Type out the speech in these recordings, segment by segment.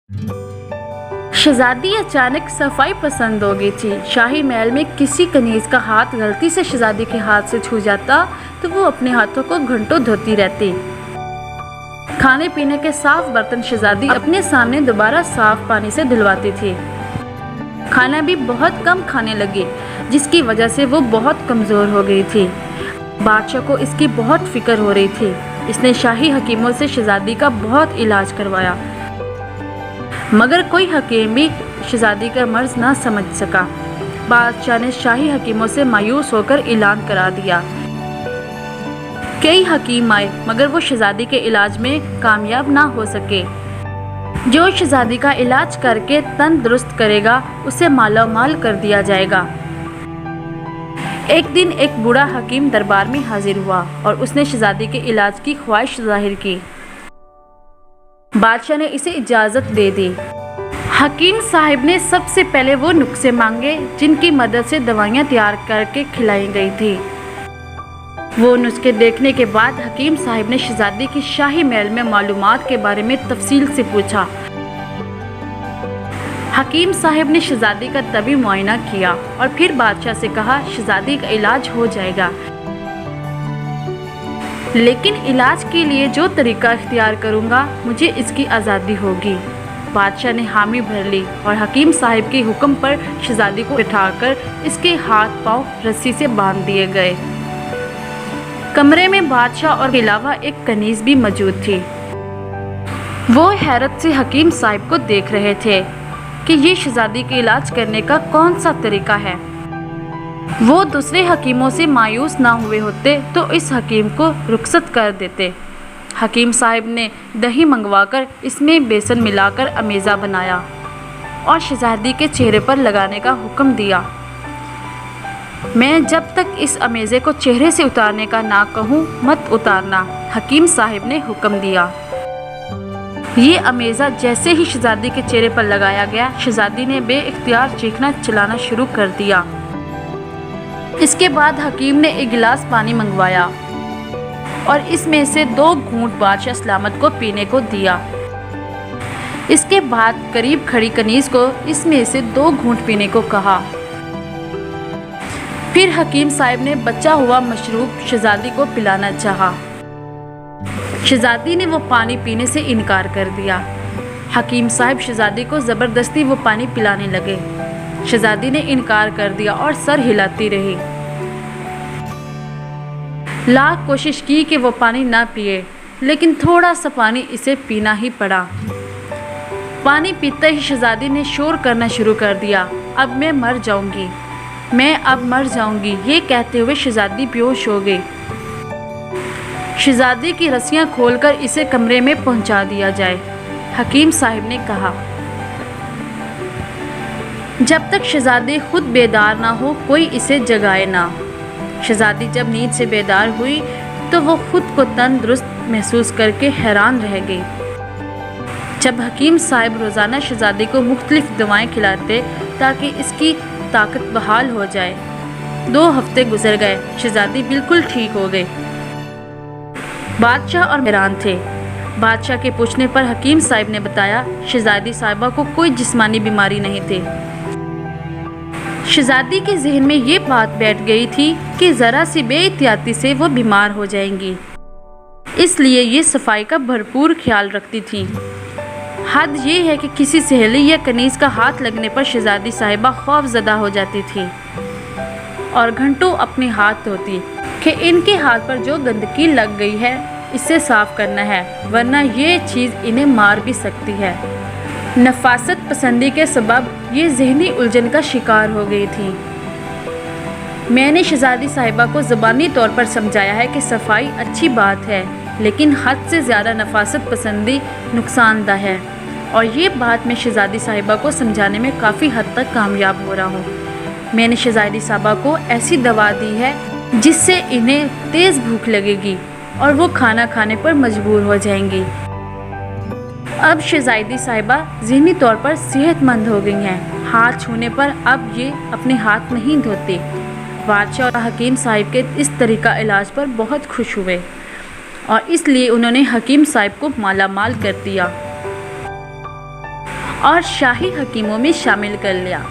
शहजादी अचानक सफाई पसंद हो गई थी। शाही महल में किसी कनीज का हाथ गलती से शहजादी के हाथ से छू जाता तो वो अपने हाथों को घंटों धोती रहती। खाने पीने के साफ बर्तन शहजादी अपने सामने दोबारा साफ पानी से धुलवाती थी। खाना भी बहुत कम खाने लगी, जिसकी वजह से वो बहुत कमज़ोर हो गई थी। बादशाह को इसकी बहुत फिक्र हो रही थी। इसने शाही हकीमों से शहजादी का बहुत इलाज करवाया, मगर कोई हकीम भी शहजादी का मर्ज ना समझ सका। बादशाह ने शाही हकीमों से मायूस होकर ऐलान करा दिया। कई हकीम आए, मगर वो शहजादी के इलाज में कामयाब ना हो सके। जो शहजादी का इलाज करके तंदुरुस्त करेगा उसे मालामाल कर दिया जाएगा। एक दिन एक बूढ़ा हकीम दरबार में हाजिर हुआ और उसने शहजादी के इलाज की ख्वाहिश जाहिर की। बादशाह ने इसे इजाज़त दे दी। हकीम साहब ने सबसे पहले वो नुस्खे मांगे जिनकी मदद से दवाइयाँ तैयार करके खिलाई गई थी। वो नुस्खे देखने के बाद हकीम साहब ने शहजादी की शाही महल में मालूमात के बारे में तफसील से पूछा। हकीम साहब ने शहजादी का तबी मुआयना किया और फिर बादशाह से कहा, शहजादी का इलाज हो जाएगा, लेकिन इलाज के लिए जो तरीका इख्तियार करूँगा मुझे इसकी आज़ादी होगी। बादशाह ने हामी भर ली और हकीम साहब के हुक्म पर शहजादी को बिठाकर इसके हाथ पांव रस्सी से बांध दिए गए। कमरे में बादशाह और अलावा एक कनीज भी मौजूद थी। वो हैरत से हकीम साहब को देख रहे थे कि ये शहजादी के इलाज करने का कौन सा तरीका है। वो दूसरे हकीमों से मायूस ना हुए होते तो इस हकीम को रुखसत कर देते। हकीम साहब ने दही मंगवाकर इसमें बेसन मिलाकर अमेज़ा बनाया और शहजादी के चेहरे पर लगाने का हुक्म दिया। मैं जब तक इस अमेज़े को चेहरे से उतारने का ना कहूँ मत उतारना, हकीम साहब ने हुक्म दिया। ये अमेज़ा जैसे ही शहजादी के चेहरे पर लगाया गया, शहजादी ने बेइख्तियार चीखना चिल्लाना शुरू कर दिया। इसके बाद हकीम ने एक गिलास पानी मंगवाया और इसमें से 2 घूंट बादशाह सलामत को पीने को दिया। इसके बाद करीब खड़ी कनीज को इसमें से 2 घूंट पीने को कहा। फिर हकीम साहब ने बचा हुआ मशरूब शहजादी को पिलाना चाहा। शहजादी ने वो पानी पीने से इनकार कर दिया। हकीम साहब शहजादी को ज़बरदस्ती वो पानी पिलाने लगे। शहजादी ने इनकार कर दिया और सर हिलाती रही। लाख कोशिश की कि वो पानी ना पिए, लेकिन थोड़ा सा पानी इसे पीना ही पड़ा। पानी पीते ही शहजादी ने शोर करना शुरू कर दिया, अब मैं मर जाऊंगी, मैं अब मर जाऊंगी। ये कहते हुए शहजादी बेहोश हो गई। शहजादी की रस्सियां खोलकर इसे कमरे में पहुंचा दिया जाए, हकीम साहब ने कहा। जब तक शहजादी खुद बेदार ना हो कोई इसे जगाए ना। शहजादी जब नींद से बेदार हुई तो वो खुद को तंदुरुस्त महसूस करके हैरान रह गई। जब हकीम साहब रोज़ाना शहजादी को मुख्तलिफ दवाएं खिलाते ताकि इसकी ताकत बहाल हो जाए। 2 हफ्ते गुजर गए, शहजादी बिल्कुल ठीक हो गई। बादशाह और हैरान थे। बादशाह के पूछने पर हकीम साहब ने बताया, शहजादी साहिबा को कोई जिस्मानी बीमारी नहीं थी। शहजादी के जहन में ये बात बैठ गई थी कि ज़रा सी बेइहतियाती से वो बीमार हो जाएंगी, इसलिए ये सफाई का भरपूर ख्याल रखती थी। हद ये है कि किसी सहेली या कनीज का हाथ लगने पर शहजादी साहिबा खौफजदा हो जाती थी और घंटों अपने हाथ धोती कि इनके हाथ पर जो गंदगी लग गई है इसे साफ करना है, वरना ये चीज़ इन्हें मार भी सकती है। नफासत पसंदी के सबब ये जहनी उलझन का शिकार हो गई थी। मैंने शहजादी साहिबा को ज़बानी तौर पर समझाया है कि सफाई अच्छी बात है, लेकिन हद से ज़्यादा नफासत पसंदी नुकसानदा है, और ये बात मैं शहजादी साहिबा को समझाने में काफ़ी हद तक कामयाब हो रहा हूँ। मैंने शहजादी साहिबा को ऐसी दवा दी है जिससे इन्हें तेज़ भूख लगेगी और वो खाना खाने पर मजबूर हो जाएंगी। अब शहजादी साहिबा ज़हनी तौर पर सेहतमंद हो गई हैं। हाथ छूने पर अब ये अपने हाथ नहीं धोती। बादशाह और हकीम साहिब के इस तरीका इलाज पर बहुत खुश हुए और इसलिए उन्होंने हकीम साहिब को माला माल कर दिया। और शाही हकीमों में शामिल कर लिया।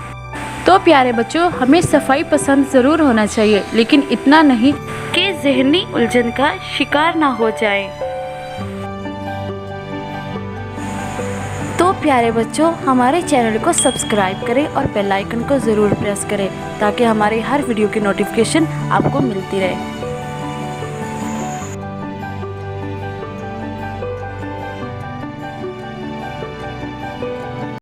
तो प्यारे बच्चों, हमें सफाई पसंद ज़रूर होना चाहिए, लेकिन इतना नहीं कि ज़हनी उलझन का शिकार ना हो जाए। तो प्यारे बच्चों, हमारे चैनल को सब्सक्राइब करें और बेल आइकन को ज़रूर प्रेस करें ताकि हमारे हर वीडियो की नोटिफिकेशन आपको मिलती रहे।